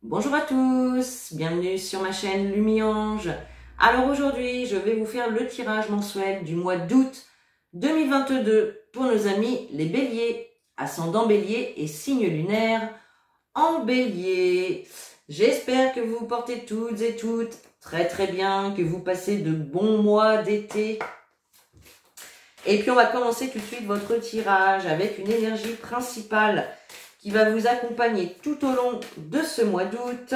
Bonjour à tous, bienvenue sur ma chaîne Lumiange. Alors aujourd'hui, je vais vous faire le tirage mensuel du mois d'août 2022 pour nos amis les béliers, ascendant bélier et signe lunaire en bélier. J'espère que vous vous portez toutes et toutes très bien, que vous passez de bons mois d'été. Et puis on va commencer tout de suite votre tirage avec une énergie principale qui va vous accompagner tout au long de ce mois d'août.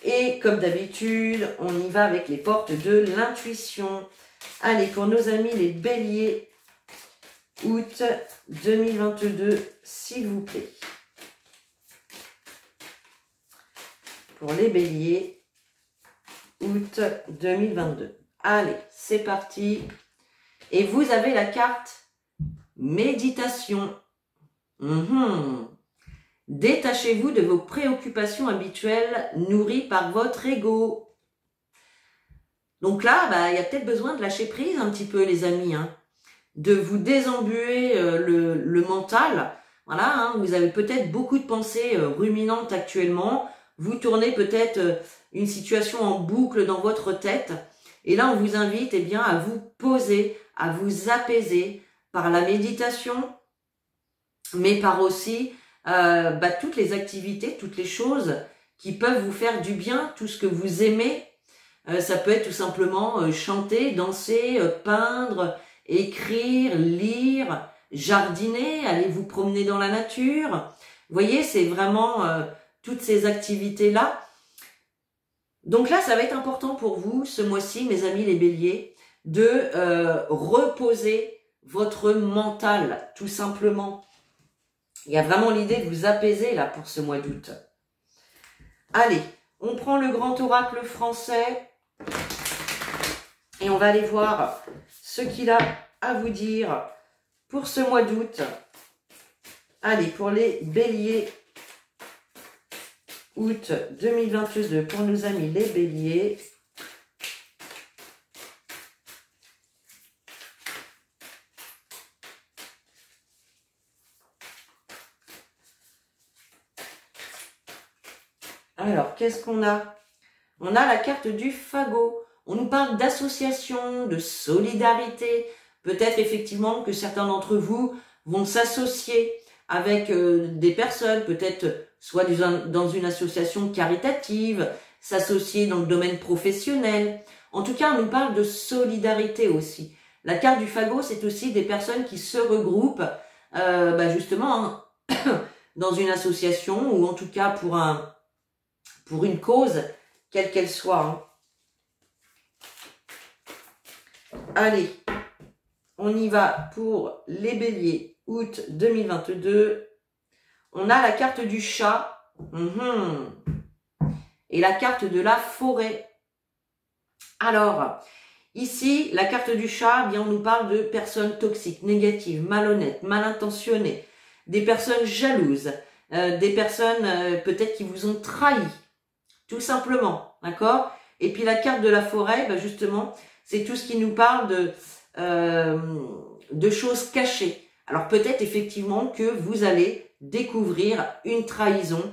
Et comme d'habitude, on y va avec les portes de l'intuition. Allez, pour nos amis les béliers, août 2022, s'il vous plaît. Pour les béliers, août 2022. Allez, c'est parti. Et vous avez la carte méditation. Détachez-vous de vos préoccupations habituelles nourries par votre ego. Donc là, il y a peut-être besoin de lâcher prise un petit peu, les amis, de vous désembuer le mental. Voilà, vous avez peut-être beaucoup de pensées ruminantes actuellement. Vous tournez peut-être une situation en boucle dans votre tête. Et là, on vous invite à vous poser, à vous apaiser par la méditation, mais par aussi toutes les activités, toutes les choses qui peuvent vous faire du bien, tout ce que vous aimez. Ça peut être tout simplement chanter, danser, peindre, écrire, lire, jardiner, aller vous promener dans la nature. Vous voyez, c'est vraiment toutes ces activités-là. Donc là, ça va être important pour vous, ce mois-ci, mes amis les béliers, de reposer votre mental, tout simplement. Il y a vraiment l'idée de vous apaiser là pour ce mois d'août. Allez, on prend le grand oracle français et on va aller voir ce qu'il a à vous dire pour ce mois d'août. Allez, pour les béliers, août 2022, pour nos amis les béliers. Alors, qu'est-ce qu'on a? On a la carte du fagot. On nous parle d'association, de solidarité. Peut-être effectivement que certains d'entre vous vont s'associer avec des personnes, peut-être soit dans une association caritative, s'associer dans le domaine professionnel. En tout cas, on nous parle de solidarité aussi. La carte du fagot, c'est aussi des personnes qui se regroupent justement dans une association ou en tout cas pour une cause, quelle qu'elle soit. Allez, on y va pour les béliers, août 2022. On a la carte du chat et la carte de la forêt. Alors, ici, la carte du chat, on nous parle de personnes toxiques, négatives, malhonnêtes, mal intentionnées, des personnes jalouses, des personnes peut-être qui vous ont trahi. Tout simplement, d'accord? Et puis la carte de la forêt, justement, c'est tout ce qui nous parle de choses cachées. Alors peut-être effectivement que vous allez découvrir une trahison,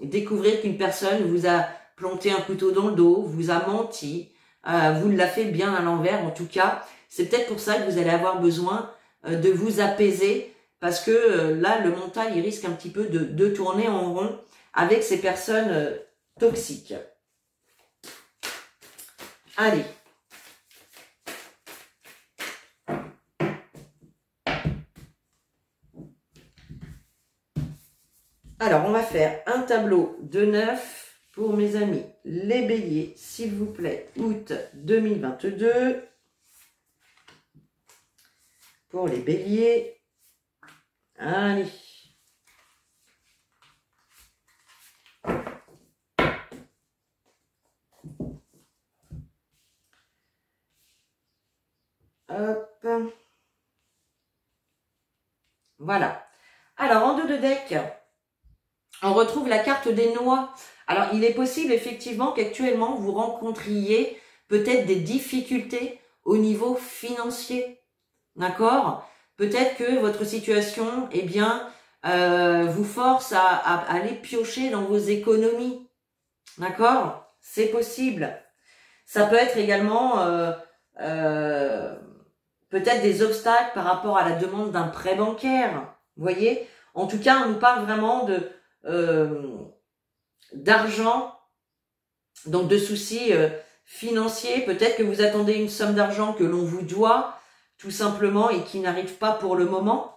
découvrir qu'une personne vous a planté un couteau dans le dos, vous a menti, vous l'a fait bien à l'envers. En tout cas, c'est peut-être pour ça que vous allez avoir besoin de vous apaiser, parce que là, le mental, il risque un petit peu de tourner en rond avec ces personnes toxiques. Allez. Alors, on va faire un tableau de 9 pour mes amis les béliers, s'il vous plaît, août 2022. Pour les béliers. Allez. Hop. Voilà. Alors, en dos de deck, on retrouve la carte des noix. Alors, il est possible effectivement qu'actuellement, vous rencontriez peut-être des difficultés au niveau financier. D'accord? Peut-être que votre situation, vous force à aller piocher dans vos économies. D'accord? C'est possible. Ça peut être également peut-être des obstacles par rapport à la demande d'un prêt bancaire. Vous voyez? En tout cas, on nous parle vraiment de d'argent, donc de soucis financiers. Peut-être que vous attendez une somme d'argent que l'on vous doit, tout simplement, et qui n'arrive pas pour le moment.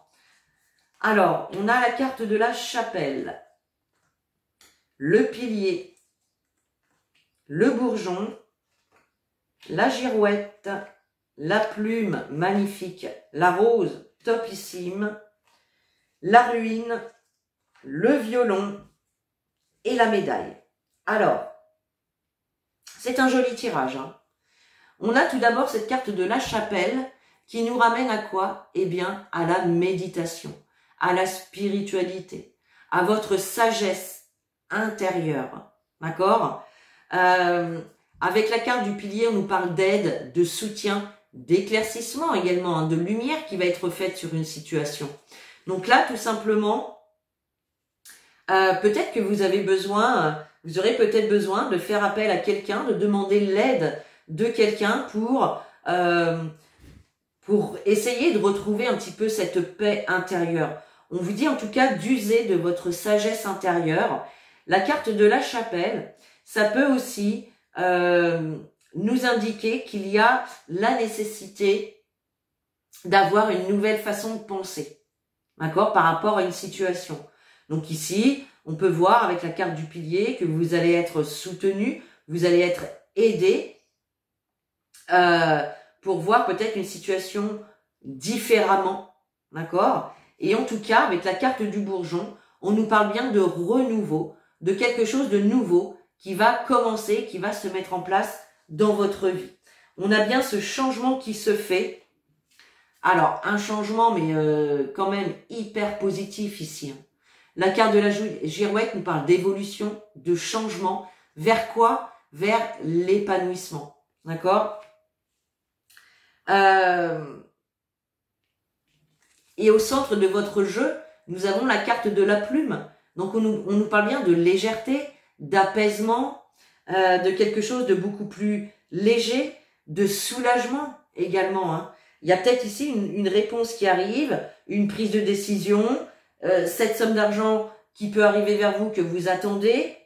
Alors, on a la carte de la chapelle, le pilier, le bourgeon, la girouette, la plume magnifique, la rose topissime, la ruine, le violon et la médaille. Alors, c'est un joli tirage, hein. On a tout d'abord cette carte de la chapelle qui nous ramène à quoi? Eh bien, à la méditation, à la spiritualité, à votre sagesse intérieure. D'accord? Avec la carte du pilier, on nous parle d'aide, de soutien, d'éclaircissement également, hein, de lumière qui va être faite sur une situation. Donc là, tout simplement, peut-être que vous avez besoin, vous aurez peut-être besoin de faire appel à quelqu'un, de demander l'aide de quelqu'un pour essayer de retrouver un petit peu cette paix intérieure. On vous dit en tout cas d'user de votre sagesse intérieure. La carte de la chapelle, ça peut aussi nous indiquer qu'il y a la nécessité d'avoir une nouvelle façon de penser, d'accord, par rapport à une situation. Donc ici, on peut voir avec la carte du pilier que vous allez être soutenu, vous allez être aidé pour voir peut-être une situation différemment, d'accord. Et en tout cas, avec la carte du bourgeon, on nous parle bien de renouveau, de quelque chose de nouveau qui va commencer, qui va se mettre en place dans votre vie. On a bien ce changement qui se fait. Alors, un changement, mais quand même hyper positif ici. La carte de la girouette nous parle d'évolution, de changement. Vers quoi? Vers l'épanouissement. D'accord? Et au centre de votre jeu, nous avons la carte de la plume. Donc, on nous parle bien de légèreté, d'apaisement, de quelque chose de beaucoup plus léger, de soulagement également, hein. Il y a peut-être ici une réponse qui arrive, une prise de décision, cette somme d'argent qui peut arriver vers vous que vous attendez.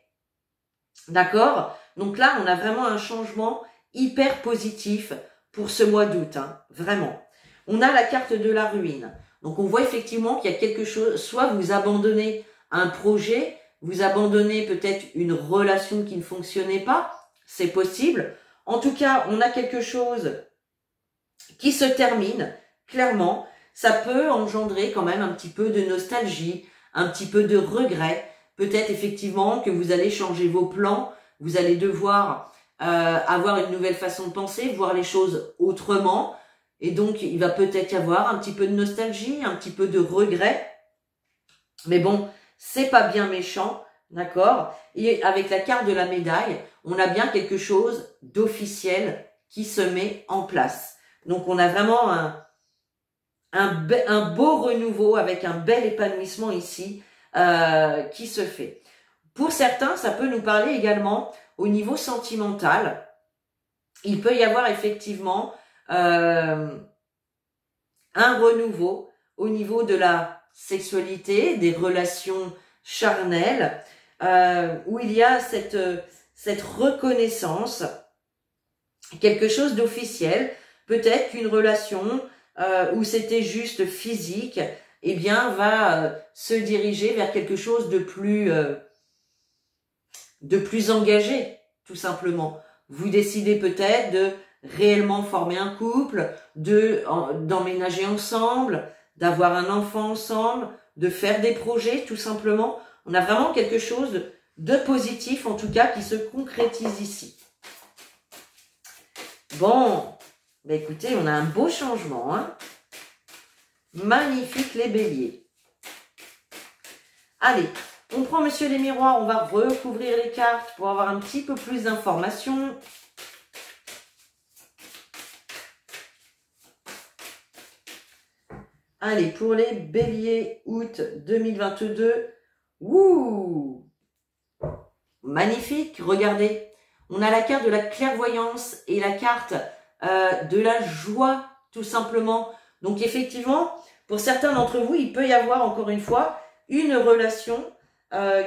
D'accord? Donc là, on a vraiment un changement hyper positif pour ce mois d'août, hein, vraiment. On a la carte de la ruine. Donc on voit effectivement qu'il y a quelque chose, soit vous abandonnez un projet, vous abandonnez peut-être une relation qui ne fonctionnait pas, c'est possible. En tout cas, on a quelque chose qui se termine, clairement. Ça peut engendrer quand même un petit peu de nostalgie, un petit peu de regret. Peut-être effectivement que vous allez changer vos plans, vous allez devoir avoir une nouvelle façon de penser, voir les choses autrement. Et donc, il va peut-être y avoir un petit peu de nostalgie, un petit peu de regret. Mais bon, c'est pas bien méchant, d'accord? Et avec la carte de la médaille, on a bien quelque chose d'officiel qui se met en place. Donc, on a vraiment un beau renouveau avec un bel épanouissement ici qui se fait. Pour certains, ça peut nous parler également au niveau sentimental. Il peut y avoir effectivement un renouveau au niveau de la sexualité, des relations charnelles, où il y a cette reconnaissance, quelque chose d'officiel, peut-être qu'une relation où c'était juste physique, eh bien va se diriger vers quelque chose de plus engagé, tout simplement. Vous décidez peut-être de réellement former un couple, d'emménager ensemble, d'avoir un enfant ensemble, de faire des projets, tout simplement. On a vraiment quelque chose de positif, en tout cas, qui se concrétise ici. Bon, bah écoutez, on a un beau changement, hein. Magnifique les béliers. Allez, on prend Monsieur les miroirs, on va recouvrir les cartes pour avoir un petit peu plus d'informations. Allez, pour les béliers, août 2022. Ouh! Magnifique, regardez. On a la carte de la clairvoyance et la carte de la joie, tout simplement. Donc effectivement, pour certains d'entre vous, il peut y avoir, encore une fois, une relation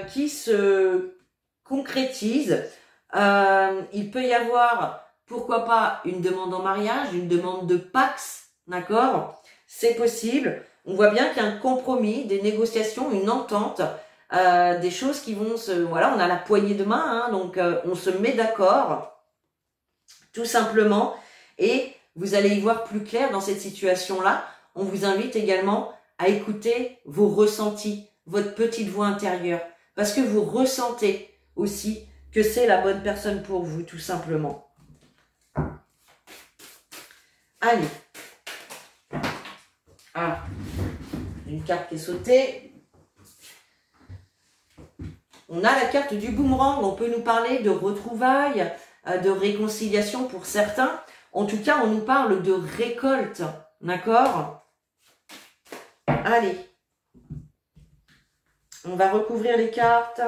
qui se concrétise. Il peut y avoir, pourquoi pas, une demande en mariage, une demande de pax, d'accord? C'est possible. On voit bien qu'il y a un compromis, des négociations, une entente, des choses qui vont se... Voilà, on a la poignée de main, hein, donc on se met d'accord, tout simplement, et vous allez y voir plus clair dans cette situation-là. On vous invite également à écouter vos ressentis, votre petite voix intérieure, parce que vous ressentez aussi que c'est la bonne personne pour vous, tout simplement. Allez. Ah, une carte qui est sautée. On a la carte du boomerang. On peut nous parler de retrouvailles, de réconciliation pour certains. En tout cas, on nous parle de récolte. D'accord? Allez. On va recouvrir les cartes.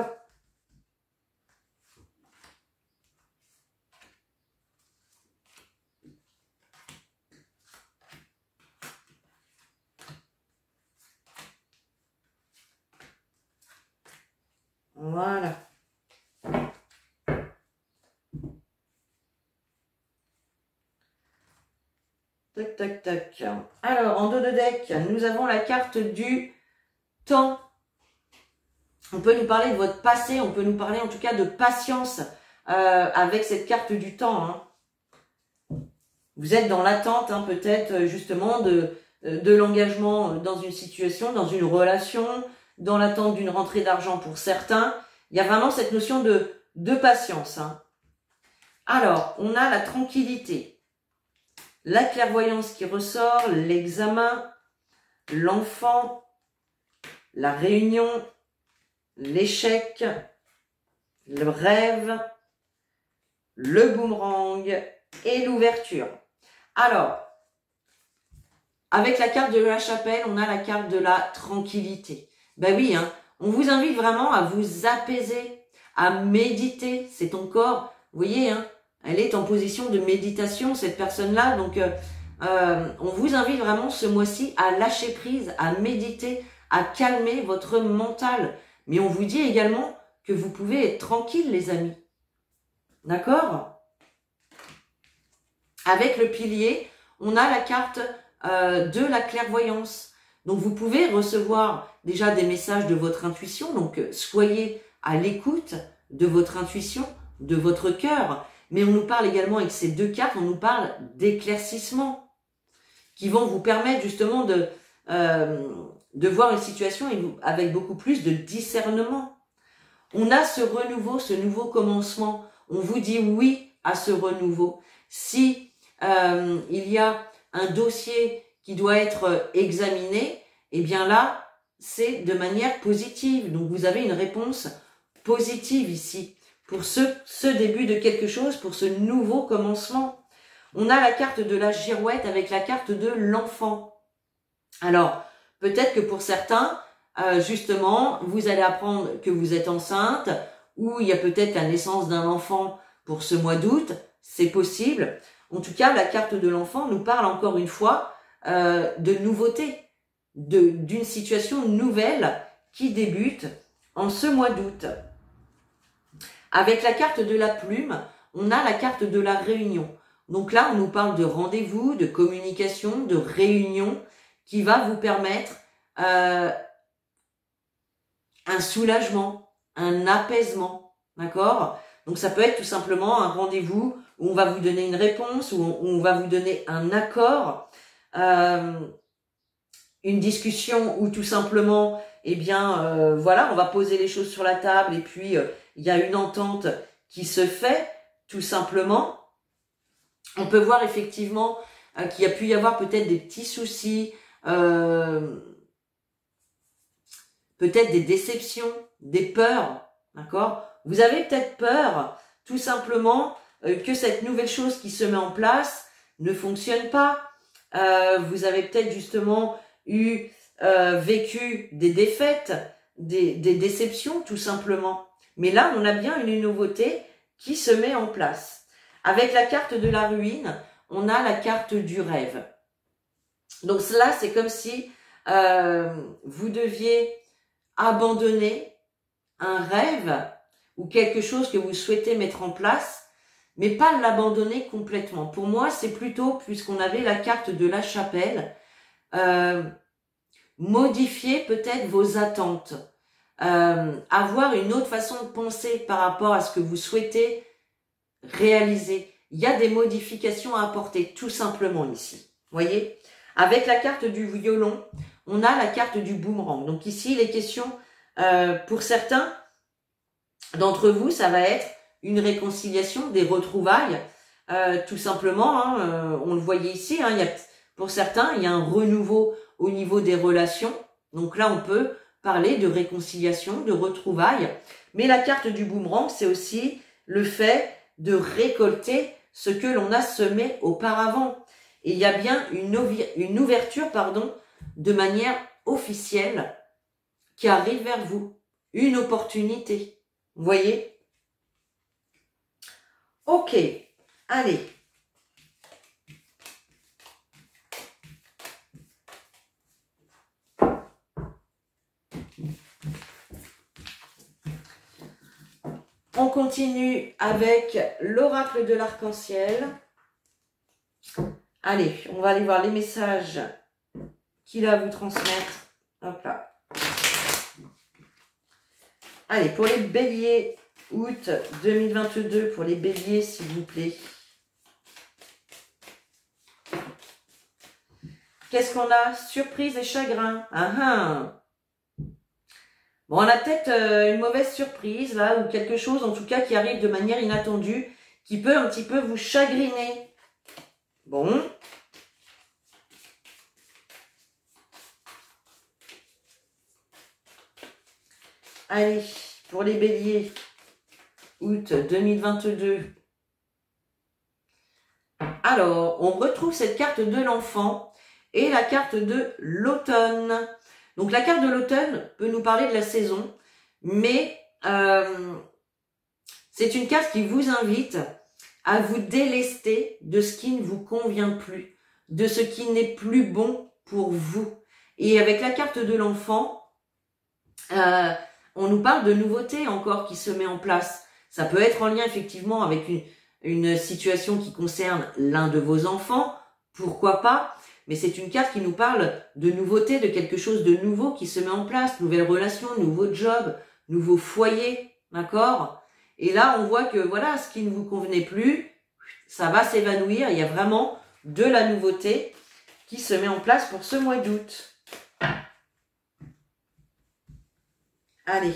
Voilà. Tac, tac, tac. Alors, en dos de deck, nous avons la carte du temps. On peut nous parler de votre passé, on peut nous parler en tout cas de patience avec cette carte du temps. Hein. Vous êtes dans l'attente, hein, peut-être justement de l'engagement dans une situation, dans une relation, dans l'attente d'une rentrée d'argent pour certains. Il y a vraiment cette notion de patience. Hein. Alors, on a la tranquillité, la clairvoyance qui ressort, l'examen, l'enfant, la réunion, l'échec, le rêve, le boomerang et l'ouverture. Alors, avec la carte de la chapelle, on a la carte de la tranquillité. Ben oui, hein, on vous invite vraiment à vous apaiser, à méditer. C'est ton corps, vous voyez, hein, elle est en position de méditation, cette personne-là. Donc, on vous invite vraiment ce mois-ci à lâcher prise, à méditer, à calmer votre mental. Mais on vous dit également que vous pouvez être tranquille, les amis. D'accord? Avec le pilier, on a la carte de la clairvoyance. Donc, vous pouvez recevoir déjà des messages de votre intuition. Donc, soyez à l'écoute de votre intuition, de votre cœur. Mais on nous parle également avec ces deux cartes, on nous parle d'éclaircissement qui vont vous permettre justement de voir une situation avec beaucoup plus de discernement. On a ce renouveau, ce nouveau commencement. On vous dit oui à ce renouveau. Si il y a un dossier qui doit être examiné, eh bien là, c'est de manière positive. Donc vous avez une réponse positive ici pour ce début de quelque chose, pour ce nouveau commencement. On a la carte de la girouette avec la carte de l'enfant. Alors, peut-être que pour certains, justement, vous allez apprendre que vous êtes enceinte, ou il y a peut-être la naissance d'un enfant pour ce mois d'août, c'est possible. En tout cas, la carte de l'enfant nous parle encore une fois de nouveauté, d'une situation nouvelle qui débute en ce mois d'août. Avec la carte de la plume, on a la carte de la réunion. Donc là, on nous parle de rendez-vous, de communication, de réunion qui va vous permettre un soulagement, un apaisement, d'accord? Donc ça peut être tout simplement un rendez-vous où on va vous donner une réponse, où on va vous donner un accord, une discussion où tout simplement, eh bien, voilà, on va poser les choses sur la table et puis il y a une entente qui se fait, tout simplement. On peut voir effectivement qu'il y a pu y avoir peut-être des petits soucis, peut-être des déceptions, des peurs, d'accord? Vous avez peut-être peur, tout simplement, que cette nouvelle chose qui se met en place ne fonctionne pas. Vous avez peut-être justement vécu des défaites, des déceptions tout simplement. Mais là, on a bien une nouveauté qui se met en place. Avec la carte de la ruine, on a la carte du rêve. Donc là, c'est comme si vous deviez abandonner un rêve ou quelque chose que vous souhaitez mettre en place, mais pas l'abandonner complètement. Pour moi, c'est plutôt, puisqu'on avait la carte de la chapelle, modifier peut-être vos attentes, avoir une autre façon de penser par rapport à ce que vous souhaitez réaliser. Il y a des modifications à apporter, tout simplement ici. Voyez ? Avec la carte du violon, on a la carte du boomerang. Donc ici, les questions, pour certains d'entre vous, ça va être une réconciliation, des retrouvailles, tout simplement. On le voyait ici, pour certains, il y a un renouveau au niveau des relations. Donc là, on peut parler de réconciliation, de retrouvailles. Mais la carte du boomerang, c'est aussi le fait de récolter ce que l'on a semé auparavant. Et il y a bien une ouverture, de manière officielle qui arrive vers vous. Une opportunité. Vous voyez? Ok. Allez. On continue avec l'oracle de l'arc-en-ciel. Allez, on va aller voir les messages qu'il a à vous transmettre. Hop là. Allez, pour les béliers, août 2022, pour les béliers, s'il vous plaît. Qu'est-ce qu'on a? Surprise et chagrin. Bon, on a peut-être une mauvaise surprise, là, ou quelque chose, en tout cas, qui arrive de manière inattendue, qui peut un petit peu vous chagriner. Bon. Allez, pour les béliers, août 2022. Alors, on retrouve cette carte de l'enfant et la carte de l'automne. Donc, la carte de l'automne peut nous parler de la saison, mais c'est une carte qui vous invite à vous délester de ce qui ne vous convient plus, de ce qui n'est plus bon pour vous. Et avec la carte de l'enfant, on nous parle de nouveautés encore qui se met en place. Ça peut être en lien effectivement avec une situation qui concerne l'un de vos enfants, pourquoi pas, mais c'est une carte qui nous parle de nouveautés, de quelque chose de nouveau qui se met en place, nouvelles relations, nouveau job, nouveau foyer, d'accord? Et là, on voit que voilà, ce qui ne vous convenait plus, ça va s'évanouir. Il y a vraiment de la nouveauté qui se met en place pour ce mois d'août. Allez,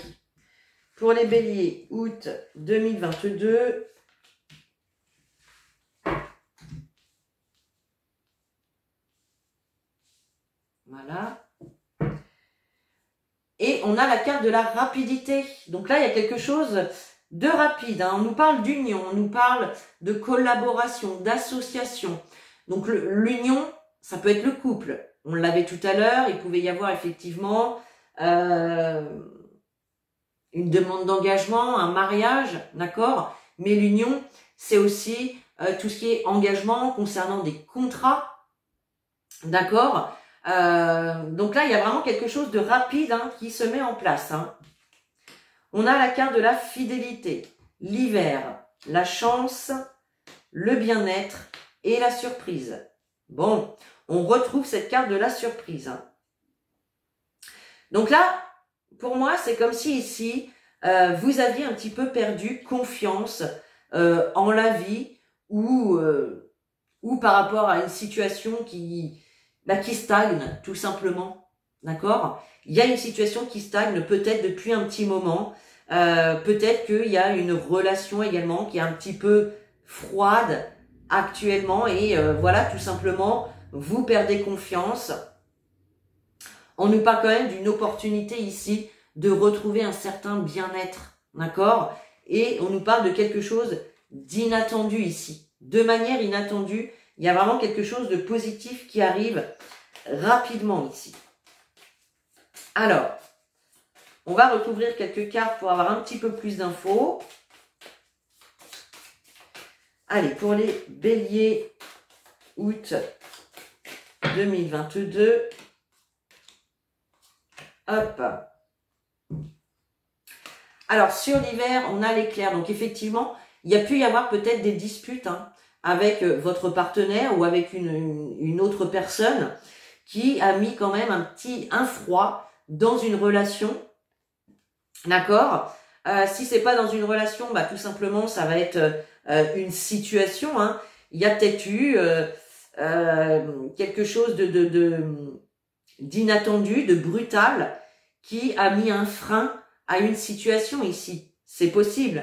pour les béliers, août 2022. Voilà. Et on a la carte de la rapidité. Donc là, il y a quelque chose de rapide. On nous parle d'union, on nous parle de collaboration, d'association. Donc l'union, ça peut être le couple. On l'avait tout à l'heure, il pouvait y avoir effectivement une demande d'engagement, un mariage, d'accord? Mais l'union, c'est aussi tout ce qui est engagement concernant des contrats, d'accord? Donc là, il y a vraiment quelque chose de rapide qui se met en place. On a la carte de la fidélité, l'hiver, la chance, le bien-être et la surprise. Bon, on retrouve cette carte de la surprise. Donc là, pour moi, c'est comme si ici, vous aviez un petit peu perdu confiance en la vie ou par rapport à une situation qui stagne, tout simplement. D'accord? Il y a une situation qui stagne peut-être depuis un petit moment. Peut-être qu'il y a une relation également qui est un petit peu froide actuellement et voilà, tout simplement, vous perdez confiance. On nous parle quand même d'une opportunité ici de retrouver un certain bien-être, d'accord? Et on nous parle de quelque chose d'inattendu ici. De manière inattendue, il y a vraiment quelque chose de positif qui arrive rapidement ici. Alors, on va recouvrir quelques cartes pour avoir un petit peu plus d'infos. Allez, pour les béliers, août 2022. Hop. Alors, sur l'hiver, on a l'éclair. Donc, effectivement, il y a pu y avoir peut-être des disputes avec votre partenaire ou avec une autre personne qui a mis quand même un froid dans une relation. D'accord? Si c'est pas dans une relation, bah, tout simplement, ça va être une situation. Il y a peut-être eu quelque chose d'inattendu, de brutal, qui a mis un frein à une situation ici. C'est possible.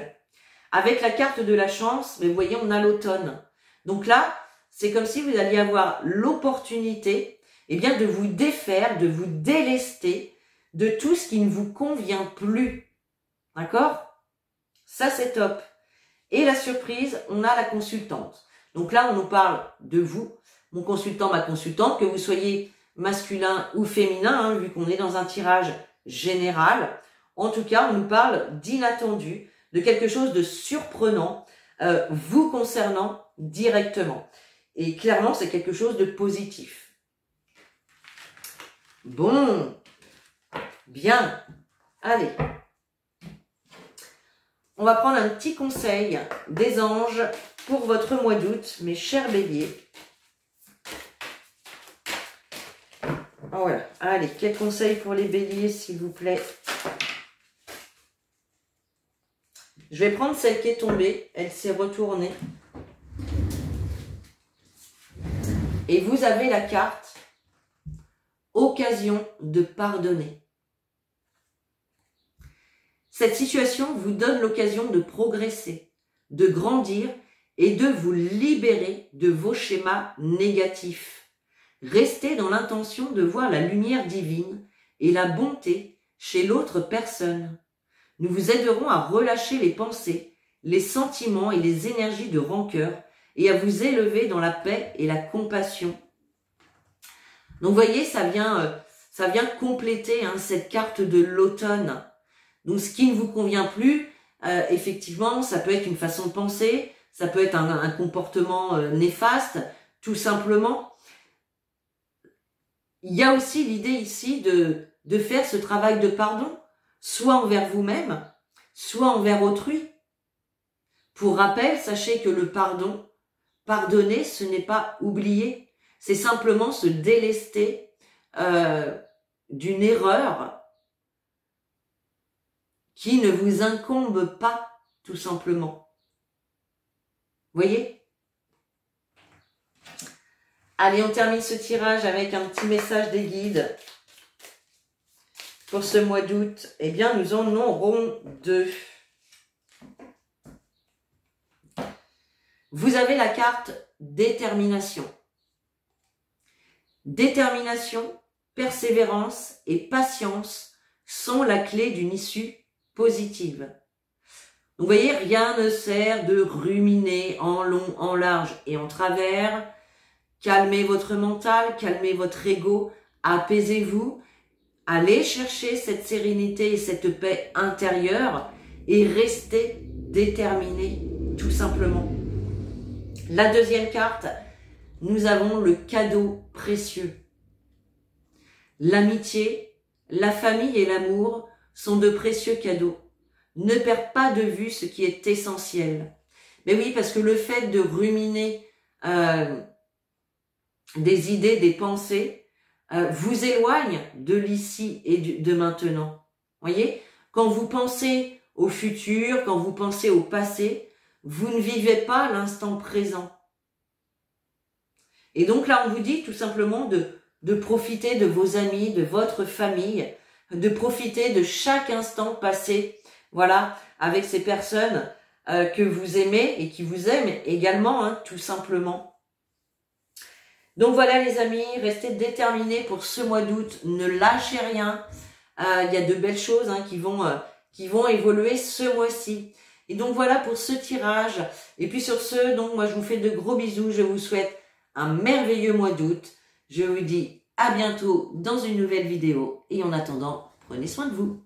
Avec la carte de la chance, mais vous voyez, on a l'automne. Donc là, c'est comme si vous alliez avoir l'opportunité, eh bien, de vous défaire, de vous délester de tout ce qui ne vous convient plus. D'accord? Ça, c'est top. Et la surprise, on a la consultante. Donc là, on nous parle de vous, mon consultant, ma consultante, que vous soyez masculin ou féminin, vu qu'on est dans un tirage général. En tout cas, on nous parle d'inattendu, de quelque chose de surprenant, vous concernant directement. Et clairement, c'est quelque chose de positif. Bon, bien, allez. On va prendre un petit conseil des anges pour votre mois d'août, mes chers béliers. Oh voilà, allez, quel conseil pour les béliers, s'il vous plaît? Je vais prendre celle qui est tombée, elle s'est retournée. Et vous avez la carte occasion de pardonner. Cette situation vous donne l'occasion de progresser, de grandir et de vous libérer de vos schémas négatifs. Restez dans l'intention de voir la lumière divine et la bonté chez l'autre personne. Nous vous aiderons à relâcher les pensées, les sentiments et les énergies de rancœur et à vous élever dans la paix et la compassion. Donc vous voyez, ça vient compléter cette carte de l'automne. Donc ce qui ne vous convient plus, effectivement, ça peut être une façon de penser, ça peut être un comportement néfaste, tout simplement. Il y a aussi l'idée ici de faire ce travail de pardon, soit envers vous-même, soit envers autrui. Pour rappel, sachez que le pardon, pardonner, ce n'est pas oublier, c'est simplement se délester d'une erreur qui ne vous incombe pas, tout simplement. Voyez? Allez, on termine ce tirage avec un petit message des guides. Pour ce mois d'août, eh bien, nous en aurons 2. Vous avez la carte détermination. Détermination, persévérance et patience sont la clé d'une issue positive. Donc, vous voyez, rien ne sert de ruminer en long, en large et en travers. Calmez votre mental, calmez votre ego, apaisez-vous. Allez chercher cette sérénité et cette paix intérieure et restez déterminé, tout simplement. La deuxième carte, nous avons le cadeau précieux. L'amitié, la famille et l'amour sont de précieux cadeaux. Ne perds pas de vue ce qui est essentiel. Mais oui, parce que le fait de ruminer des idées, des pensées, vous éloigne de l'ici et de maintenant. Voyez, quand vous pensez au futur, quand vous pensez au passé, vous ne vivez pas l'instant présent. Et donc là, on vous dit tout simplement de profiter de vos amis, de votre famille, de profiter de chaque instant passé, voilà, avec ces personnes que vous aimez et qui vous aiment également, tout simplement. Donc voilà les amis, restez déterminés pour ce mois d'août, ne lâchez rien. Il y a de belles choses qui vont évoluer ce mois-ci. Et donc voilà pour ce tirage. Et puis sur ce, donc moi je vous fais de gros bisous, je vous souhaite un merveilleux mois d'août. Je vous dis à bientôt dans une nouvelle vidéo. Et en attendant, prenez soin de vous.